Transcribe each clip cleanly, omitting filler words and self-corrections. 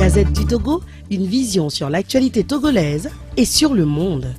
Gazette du Togo, une vision sur l'actualité togolaise et sur le monde.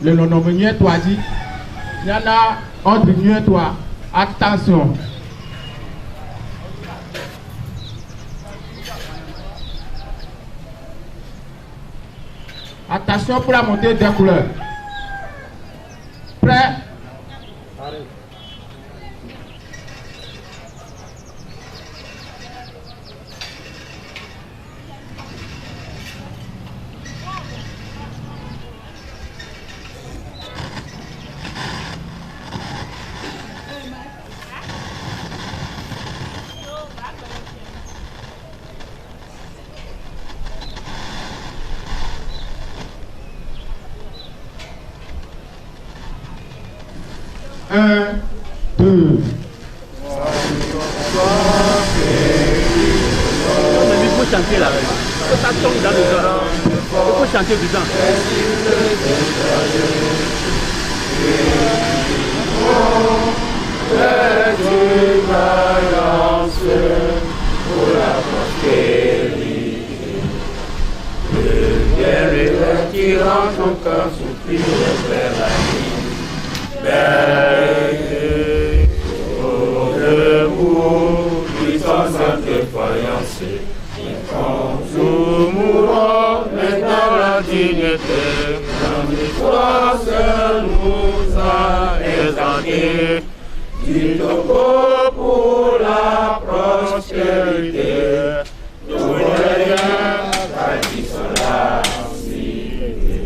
Le nom de toi dit, il y en a entre nous et toi. Attention. Attention pour la montée des couleurs. Prêt? Un, deux. Mais il faut chanter là. Ça tombe dans le temps. Il faut chanter dedans. Pour la postérité, le guerrier qui rend son cœur soupir vers la vie. Berger, oh, debout, puissant sainte croyance, quand nous mourons, mais dans la dignité, dans l'histoire seul nous a exaltés. Du Togo pour la prospérité, nous voyons bâtissons la cité.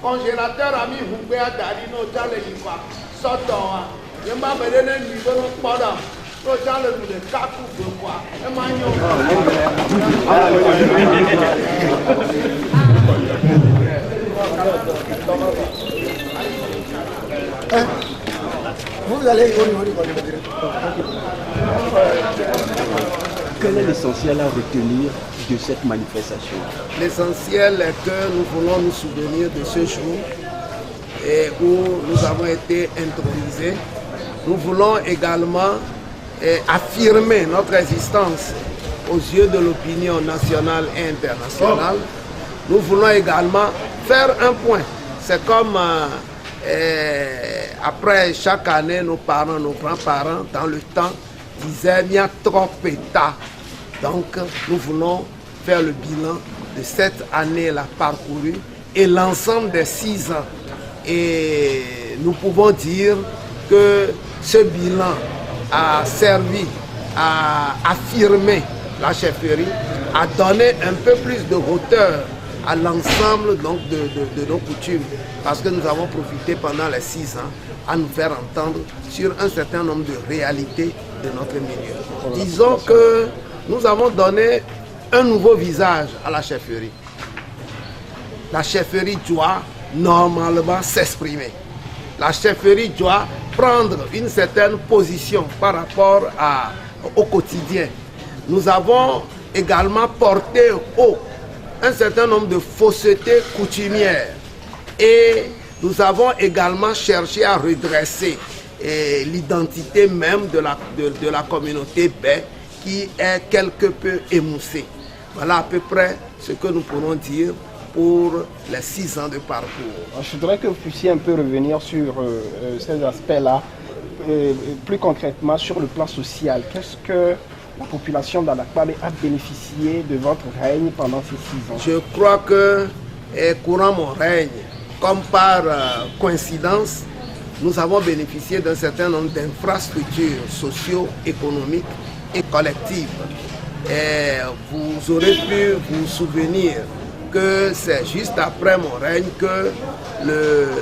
Congélateur ami Hungbe a dari no jale lifa soto ye ma bere ne mi bo poda no jale lu de kaku bo kwa e ma nyo vous allez Quel est l'essentiel à retenir de cette manifestation? L'essentiel est que nous voulons nous souvenir de ce jour et où nous avons été intronisés. Nous voulons également affirmer notre existence aux yeux de l'opinion nationale et internationale. Nous voulons également faire un point. C'est comme après chaque année, nos parents, nos grands-parents, dans le temps, disaient il y a trop d'état. Donc nous voulons faire le bilan de cette année-là parcourue et l'ensemble des 6 ans. Et nous pouvons dire que ce bilan a servi à affirmer la chefferie, à donner un peu plus de hauteur à l'ensemble donc de nos coutumes, parce que nous avons profité pendant les 6 ans à nous faire entendre sur un certain nombre de réalités de notre milieu. Disons que nous avons donné un nouveau visage à la chefferie. La chefferie doit normalement s'exprimer. La chefferie doit prendre une certaine position par rapport au quotidien. Nous avons également porté haut un certain nombre de faussetés coutumières et nous avons également cherché à redresser l'identité même de la communauté Bai qui est quelque peu émoussée. Voilà à peu près ce que nous pourrons dire pour les 6 ans de parcours. Je voudrais que vous puissiez un peu revenir sur ces aspects-là, plus concrètement sur le plan social. Qu'est-ce que la population d'Anakpabe a bénéficié de votre règne pendant ces 6 ans? Je crois que, courant mon règne, comme par coïncidence, nous avons bénéficié d'un certain nombre d'infrastructures socio-économiques et collectives. Et vous aurez pu vous souvenir que c'est juste après mon règne que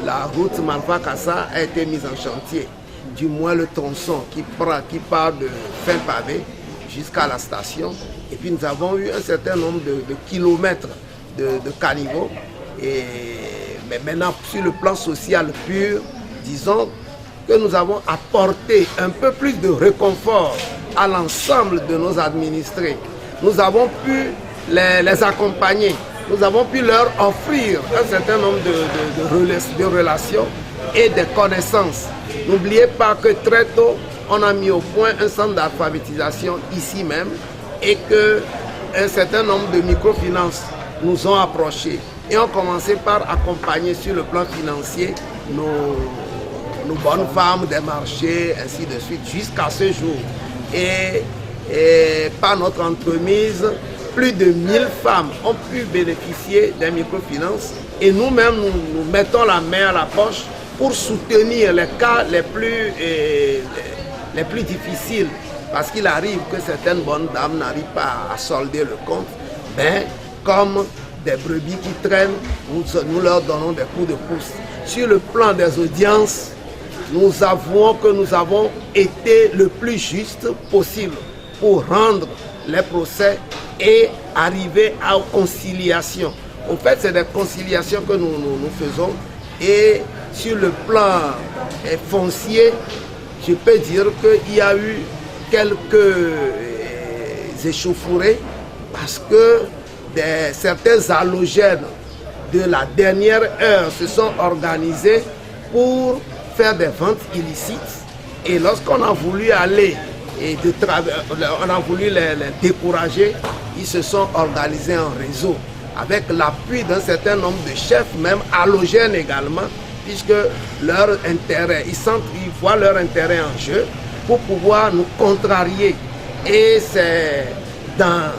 la route Malfa-Kassa a été mise en chantier. Du moins le tronçon qui part de Fin-Pavé jusqu'à la station. Et puis nous avons eu un certain nombre de kilomètres de caniveaux. Mais maintenant, sur le plan social pur, disons que nous avons apporté un peu plus de réconfort à l'ensemble de nos administrés. Nous avons pu les accompagner. Nous avons pu leur offrir un certain nombre de relations et de connaissances. N'oubliez pas que très tôt, on a mis au point un centre d'alphabétisation ici même et qu'un certain nombre de microfinances nous ont approchés et ont commencé par accompagner sur le plan financier nos bonnes femmes des marchés, ainsi de suite, jusqu'à ce jour. Et par notre entremise, plus de 1000 femmes ont pu bénéficier des microfinances et nous-mêmes, nous mettons la main à la poche pour soutenir les cas les plus difficiles, parce qu'il arrive que certaines bonnes dames n'arrivent pas à solder le compte, mais comme des brebis qui traînent, nous leur donnons des coups de pouce. Sur le plan des audiences, nous avouons que nous avons été le plus juste possible pour rendre les procès et arriver à conciliation. En fait, c'est des conciliations que nous faisons. Et sur le plan foncier, je peux dire qu'il y a eu quelques échauffourées parce que certains allogènes de la dernière heure se sont organisés pour faire des ventes illicites. Et lorsqu'on a voulu aller et on a voulu les décourager. Ils se sont organisés en réseau avec l'appui d'un certain nombre de chefs, même halogènes également, puisque leur intérêt, ils voient leur intérêt en jeu pour pouvoir nous contrarier. Et c'est dans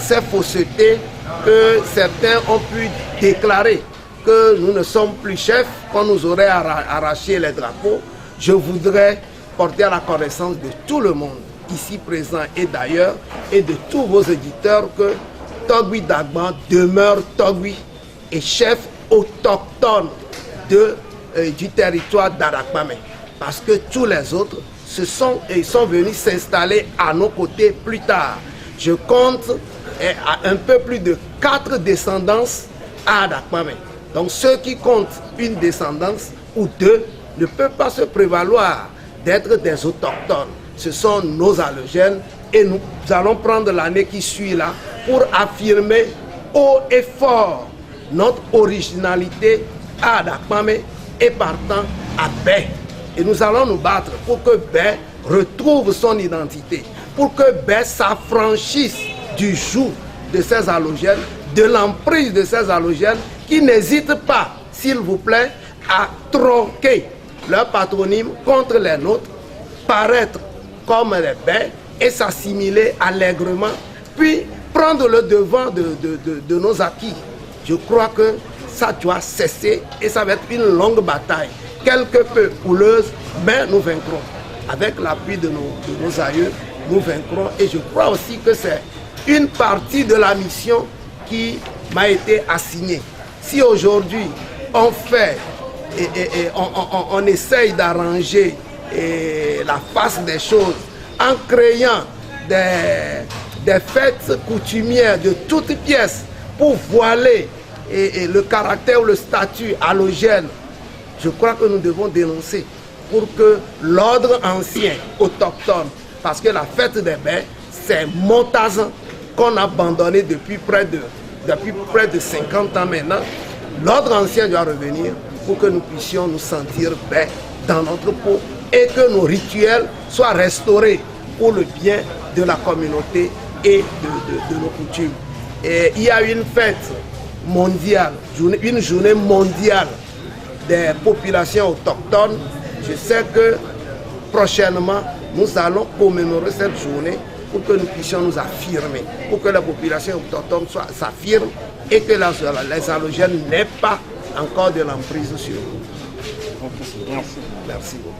ces faussetés que certains ont pu déclarer que nous ne sommes plus chefs, qu'on nous aurait arraché les drapeaux. Je voudrais porter à la connaissance de tout le monde, ici présent et d'ailleurs, et de tous vos éditeurs, que Togui Dagban demeure Togui et chef autochtone du territoire d'Arakpamé. Parce que tous les autres sont venus s'installer à nos côtés plus tard. Je compte un peu plus de 4 descendances à Arakpamé. Donc ceux qui comptent une descendance ou 2 ne peuvent pas se prévaloir d'être des autochtones. Ce sont nos allogènes et nous allons prendre l'année qui suit là pour affirmer haut et fort notre originalité à Arakpamé et partant à Baie. Et nous allons nous battre pour que Baie retrouve son identité, pour que Baie s'affranchisse du joug de ces allogènes, de l'emprise de ces allogènes, qui n'hésitent pas, s'il vous plaît, à tronquer leur patronyme contre les nôtres, paraître comme les Baie et s'assimiler allègrement, puis prendre le devant de nos acquis. Je crois que ça doit cesser et ça va être une longue bataille, quelque peu houleuse, mais nous vaincrons. Avec l'appui de nos aïeux, nous vaincrons. Et je crois aussi que c'est une partie de la mission qui m'a été assignée. Si aujourd'hui on fait et on essaye d'arranger la face des choses en créant des fêtes coutumières de toutes pièces pour voiler le caractère ou le statut halogène, je crois que nous devons dénoncer pour que l'ordre ancien autochtone, parce que la fête des Baie, c'est Montazan qu'on a abandonné depuis près de 50 ans maintenant. L'ordre ancien doit revenir pour que nous puissions nous sentir Baie dans notre peau et que nos rituels soient restaurés pour le bien de la communauté et de nos coutumes. Et il y a une fête mondiale, une journée mondiale des populations autochtones. Je sais que prochainement, nous allons commémorer cette journée pour que nous puissions nous affirmer, pour que la population autochtone s'affirme et que les allogènes n'aient pas encore de l'emprise sur nous. Merci beaucoup.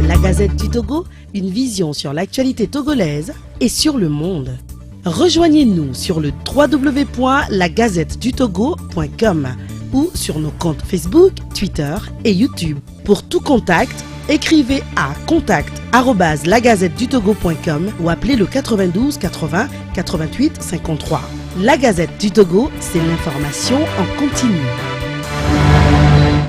La Gazette du Togo, une vision sur l'actualité togolaise et sur le monde. Rejoignez-nous sur le www.lagazettedutogo.com ou sur nos comptes Facebook, Twitter et YouTube. Pour tout contact, écrivez à contact@lagazettedutogo.com ou appelez le 92 80 88 53. La Gazette du Togo, c'est l'information en continu.